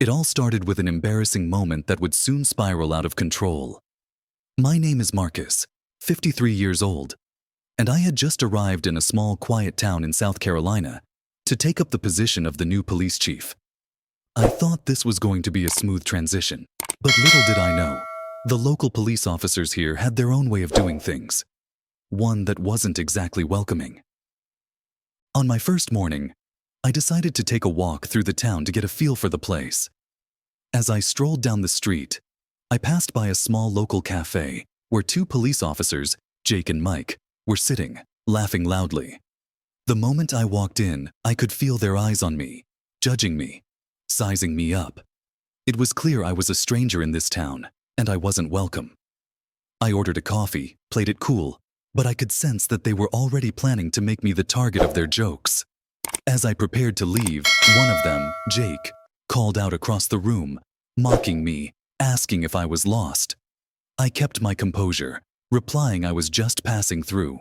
It all started with an embarrassing moment that would soon spiral out of control. My name is Marcus, 53 years old, and I had just arrived in a small, quiet town in South Carolina to take up the position of the new police chief. I thought this was going to be a smooth transition, but little did I know, the local police officers here had their own way of doing things, one that wasn't exactly welcoming. On my first morning, I decided to take a walk through the town to get a feel for the place. As I strolled down the street, I passed by a small local cafe where two police officers, Jake and Mike, were sitting, laughing loudly. The moment I walked in, I could feel their eyes on me, judging me, sizing me up. It was clear I was a stranger in this town, and I wasn't welcome. I ordered a coffee, played it cool, but I could sense that they were already planning to make me the target of their jokes. As I prepared to leave, one of them, Jake, called out across the room, mocking me, asking if I was lost. I kept my composure, replying I was just passing through.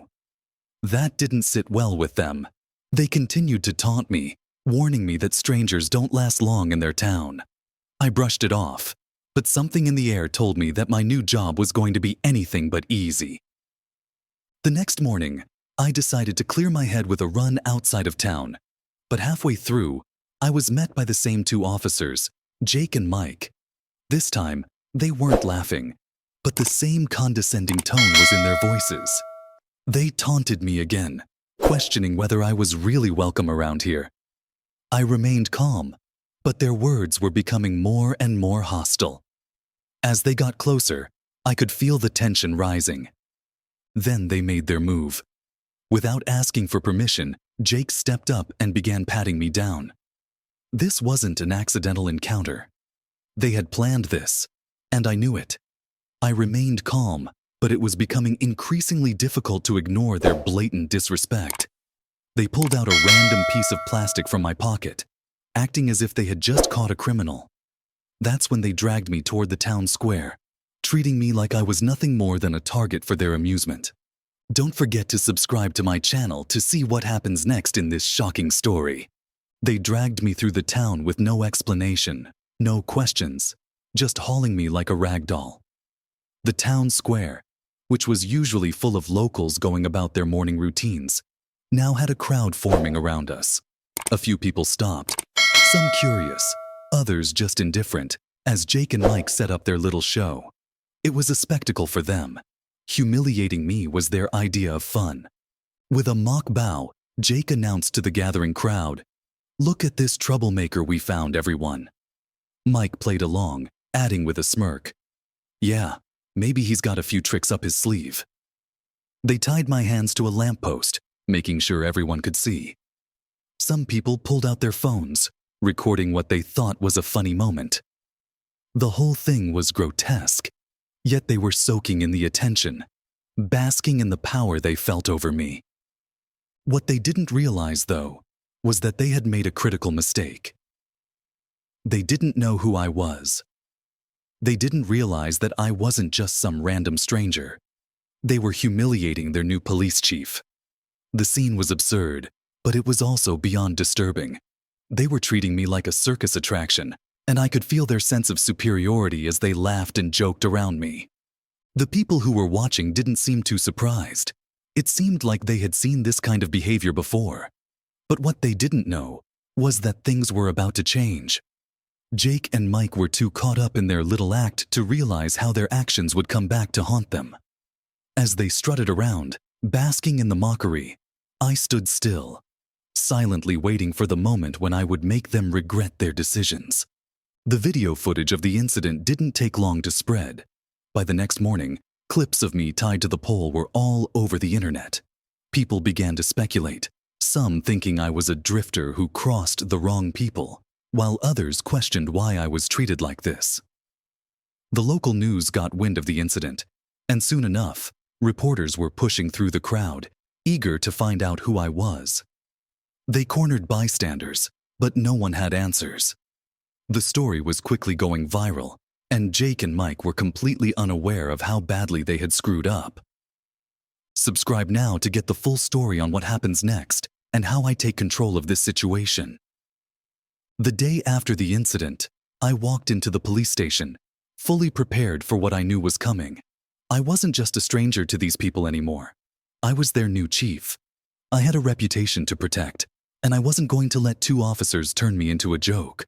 That didn't sit well with them. They continued to taunt me, warning me that strangers don't last long in their town. I brushed it off, but something in the air told me that my new job was going to be anything but easy. The next morning, I decided to clear my head with a run outside of town, but halfway through, I was met by the same two officers, Jake and Mike. This time, they weren't laughing, but the same condescending tone was in their voices. They taunted me again, questioning whether I was really welcome around here. I remained calm, but their words were becoming more and more hostile. As they got closer, I could feel the tension rising. Then they made their move. Without asking for permission, Jake stepped up and began patting me down. This wasn't an accidental encounter. They had planned this, and I knew it. I remained calm, but it was becoming increasingly difficult to ignore their blatant disrespect. They pulled out a random piece of plastic from my pocket, acting as if they had just caught a criminal. That's when they dragged me toward the town square, treating me like I was nothing more than a target for their amusement. Don't forget to subscribe to my channel to see what happens next in this shocking story. They dragged me through the town with no explanation, no questions, just hauling me like a rag doll. The town square, which was usually full of locals going about their morning routines, now had a crowd forming around us. A few people stopped, some curious, others just indifferent, as Jake and Mike set up their little show. It was a spectacle for them. Humiliating me was their idea of fun. With a mock bow, Jake announced to the gathering crowd, "Look at this troublemaker we found, everyone." Mike played along, adding with a smirk, "Yeah, maybe he's got a few tricks up his sleeve." They tied my hands to a lamppost, making sure everyone could see. Some people pulled out their phones, recording what they thought was a funny moment. The whole thing was grotesque, yet they were soaking in the attention, basking in the power they felt over me. What they didn't realize, though, was that they had made a critical mistake. They didn't know who I was. They didn't realize that I wasn't just some random stranger. They were humiliating their new police chief. The scene was absurd, but it was also beyond disturbing. They were treating me like a circus attraction, and I could feel their sense of superiority as they laughed and joked around me. The people who were watching didn't seem too surprised. It seemed like they had seen this kind of behavior before. But what they didn't know was that things were about to change. Jake and Mike were too caught up in their little act to realize how their actions would come back to haunt them. As they strutted around, basking in the mockery, I stood still, silently waiting for the moment when I would make them regret their decisions. The video footage of the incident didn't take long to spread. By the next morning, clips of me tied to the pole were all over the internet. People began to speculate, some thinking I was a drifter who crossed the wrong people, while others questioned why I was treated like this. The local news got wind of the incident, and soon enough, reporters were pushing through the crowd, eager to find out who I was. They cornered bystanders, but no one had answers. The story was quickly going viral, and Jake and Mike were completely unaware of how badly they had screwed up. Subscribe now to get the full story on what happens next and how I take control of this situation. The day after the incident, I walked into the police station, fully prepared for what I knew was coming. I wasn't just a stranger to these people anymore. I was their new chief. I had a reputation to protect, and I wasn't going to let two officers turn me into a joke.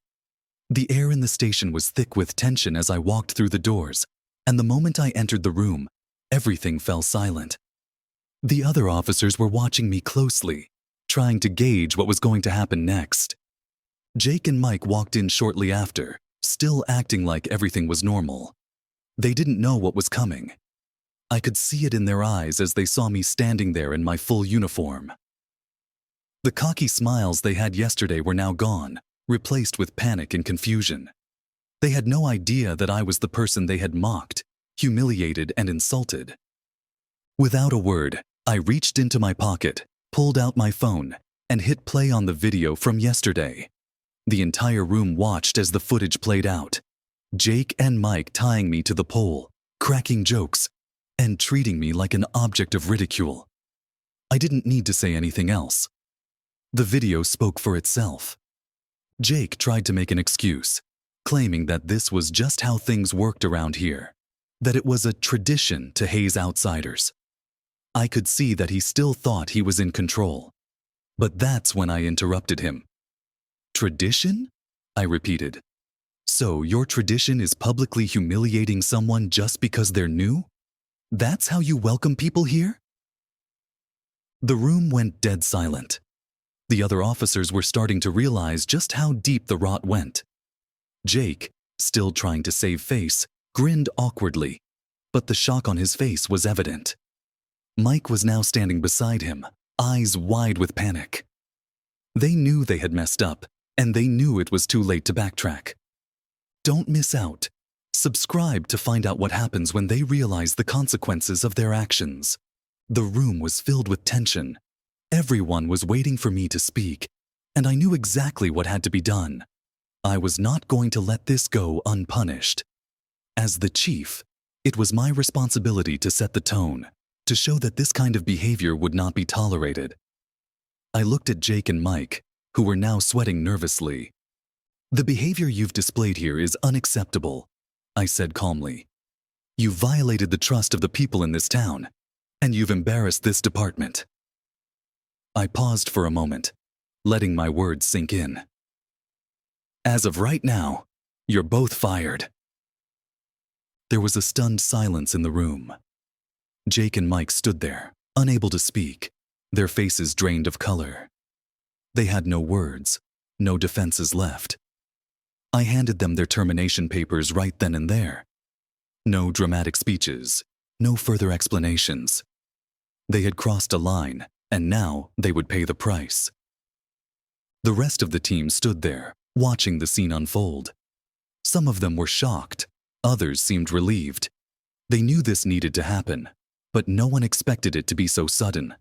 The air in the station was thick with tension as I walked through the doors, and the moment I entered the room, everything fell silent. The other officers were watching me closely, trying to gauge what was going to happen next. Jake and Mike walked in shortly after, still acting like everything was normal. They didn't know what was coming. I could see it in their eyes as they saw me standing there in my full uniform. The cocky smiles they had yesterday were now gone, replaced with panic and confusion. They had no idea that I was the person they had mocked, humiliated, and insulted. Without a word, I reached into my pocket, pulled out my phone, and hit play on the video from yesterday. The entire room watched as the footage played out. Jake and Mike tying me to the pole, cracking jokes, and treating me like an object of ridicule. I didn't need to say anything else. The video spoke for itself. Jake tried to make an excuse, claiming that this was just how things worked around here, that it was a tradition to haze outsiders. I could see that he still thought he was in control. But that's when I interrupted him. Tradition? I repeated. So your tradition is publicly humiliating someone just because they're new? That's how you welcome people here? The room went dead silent. The other officers were starting to realize just how deep the rot went. Jake, still trying to save face, grinned awkwardly, but the shock on his face was evident. Mike was now standing beside him, eyes wide with panic. They knew they had messed up, and they knew it was too late to backtrack. Don't miss out. Subscribe to find out what happens when they realize the consequences of their actions. The room was filled with tension. Everyone was waiting for me to speak, and I knew exactly what had to be done. I was not going to let this go unpunished. As the chief, it was my responsibility to set the tone, to show that this kind of behavior would not be tolerated. I looked at Jake and Mike, who were now sweating nervously. The behavior you've displayed here is unacceptable, I said calmly. You've violated the trust of the people in this town, and you've embarrassed this department. I paused for a moment, letting my words sink in. As of right now, you're both fired. There was a stunned silence in the room. Jake and Mike stood there, unable to speak, their faces drained of color. They had no words, no defenses left. I handed them their termination papers right then and there. No dramatic speeches, no further explanations. They had crossed a line, and now they would pay the price. The rest of the team stood there, watching the scene unfold. Some of them were shocked, others seemed relieved. They knew this needed to happen, but no one expected it to be so sudden.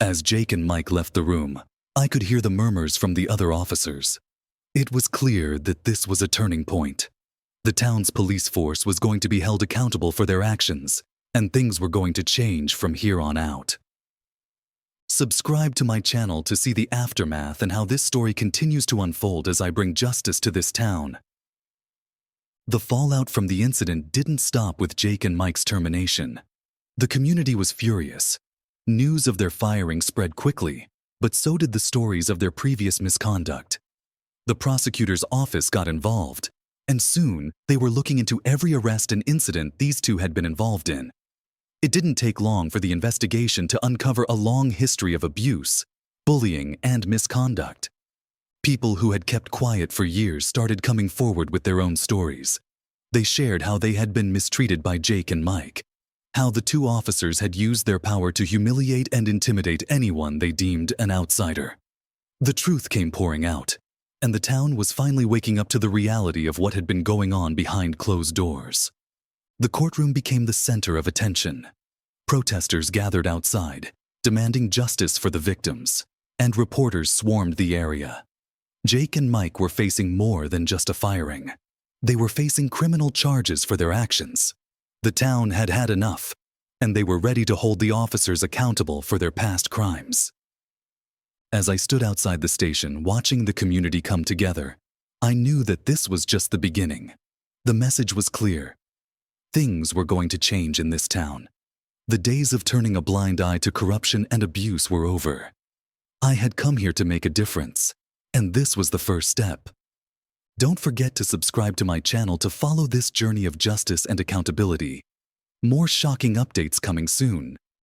As Jake and Mike left the room, I could hear the murmurs from the other officers. It was clear that this was a turning point. The town's police force was going to be held accountable for their actions, and things were going to change from here on out. Subscribe to my channel to see the aftermath and how this story continues to unfold as I bring justice to this town. The fallout from the incident didn't stop with Jake and Mike's termination. The community was furious. News of their firing spread quickly, but so did the stories of their previous misconduct. The prosecutor's office got involved, and soon they were looking into every arrest and incident these two had been involved in. It didn't take long for the investigation to uncover a long history of abuse, bullying, and misconduct. People who had kept quiet for years started coming forward with their own stories. They shared how they had been mistreated by Jake and Mike, how the two officers had used their power to humiliate and intimidate anyone they deemed an outsider. The truth came pouring out, and the town was finally waking up to the reality of what had been going on behind closed doors. The courtroom became the center of attention. Protesters gathered outside, demanding justice for the victims, and reporters swarmed the area. Jake and Mike were facing more than just a firing. They were facing criminal charges for their actions. The town had had enough, and they were ready to hold the officers accountable for their past crimes. As I stood outside the station watching the community come together, I knew that this was just the beginning. The message was clear. Things were going to change in this town. The days of turning a blind eye to corruption and abuse were over. I had come here to make a difference, and this was the first step. Don't forget to subscribe to my channel to follow this journey of justice and accountability. More shocking updates coming soon.